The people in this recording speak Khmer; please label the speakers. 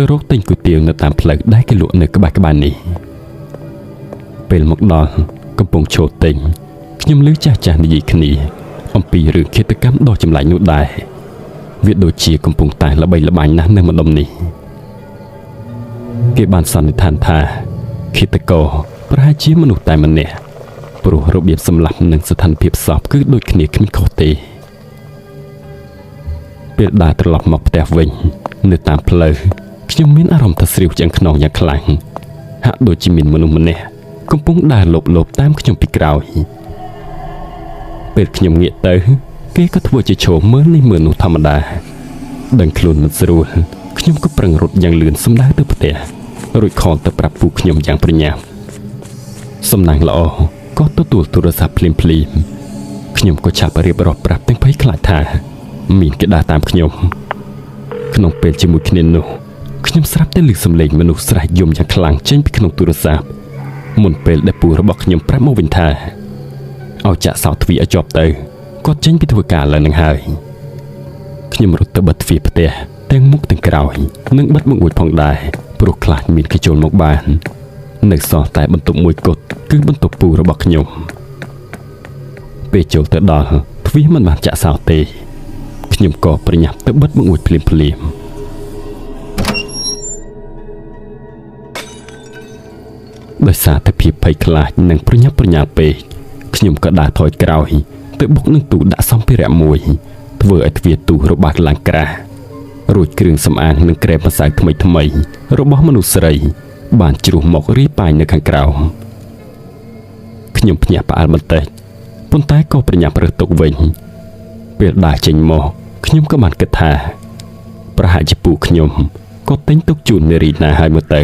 Speaker 1: ទៅរកទិញគុយទាវនៅតាមផ្លូវដែលគេលក់នៅក្បែរនេះពេលមកដល់កំពុងឈរទិញខ្ញុំឮចាស់និយាយគ្នាអំពីរឿងឃាតកម្មដ៏ចម្លែកនោះដែរវាដូចជាកំពុងតែល្បីល្បាញណាស់នៅម្ដុំនេះគេបានសន្និដ្ឋានថាឃាតករប្រហែលជាមនុស្សតែម្នាក់ព្រោះរបៀបសម្លាប់និងស្ថានភាពសពគឺដូចគ្នាគ្មានខុសទេពេលដើរត្រឡប់មកផ្ទះវិញនៅតាមផ្លូវខ្ញុំមានអារម្មណ៍ថាស្រីវទាំងខ្នងយ៉ាងខ្លាំងហាក់ដូចជាមានមនុស្សម្នាក់កំពុងដើរលបតាមខ្ញុំពីក្រោយពេលខ្ញុំងាកទៅគេក៏ធ្វើជាឈរមើលនេះមើលនោះធម្មតាដឹងខ្លួនមិនស្រួលខ្ញុំក៏ប្រឹងរត់យ៉ាងលឿនសម្ដៅទៅផ្ទះរួចខលទៅប្រាប់ពូខ្ញុំយ៉ាងប្រញាប់សំណាងល្អក៏ទទួលទូរស័ព្ទភ្លាមខ្ញុំក៏ឆាប់រៀបរាប់ប្រាប់ទាំងភ័យខ្លាចថាមានគេដើរតាមខ្ញុំក្នុងពេលជាមួយគ្នានោះខ្ញុំស្រាប់តែឮសំឡេងមនុស្សស្រែកយំយ៉ាងខ្លាំងចេញពីក្នុងទូរស័ព្ទមុនពេលដែលពូរបស់ខ្ញុំប្រាប់មកវិញថាឲ្យចាក់សោទ្វារឲ្យជាប់ទៅគាត់ចេញពីធ្វើការឡើងនឹងហើយខ្ញុំរត់ទៅបិទទ្វារផ្ទះទាំងមុខទាំងក្រោយនិងបិទបង្អួចផងដែរព្រោះខ្លាចមានគេចូលមកបាននៅសល់តែបន្ទប់មួយគត់គឺបន្ទប់ពូរបស់ខ្ញុំពេលចូលទៅដល់ទ្វារមិនបានចាក់សោទេខ្ញុំក៏ប្រញាប់ទៅបិទបង្អួចភ្លាមដោយសារតែភាពភ័យខ្លាចនិងប្រញាប់ប្រញាល់ពេកខ្ញុំក៏ដើរថយក្រោយទៅបុកនឹងទូដាក់សម្ភារៈមួយធ្វើឲ្យទ្វារទូរបាក់ឡើងក្រាស់រួចគ្រឿងសម្អាងនិងក្រែមម្សៅថ្មីរបស់មនុស្សស្រីបានជ្រុះមករីប៉ាយនៅខាងក្រោមខ្ញុំភ្ញាក់ផ្អើលបន្តិចប៉ុន្តែក៏ប្រញាប់រើសទុកវិញពេលដើរចេញមកខ្ញុំក៏បានគិតថាប្រហែលជាពូខ្ញុំក៏ទិញទុកជូននារីណាហើយមើលទៅ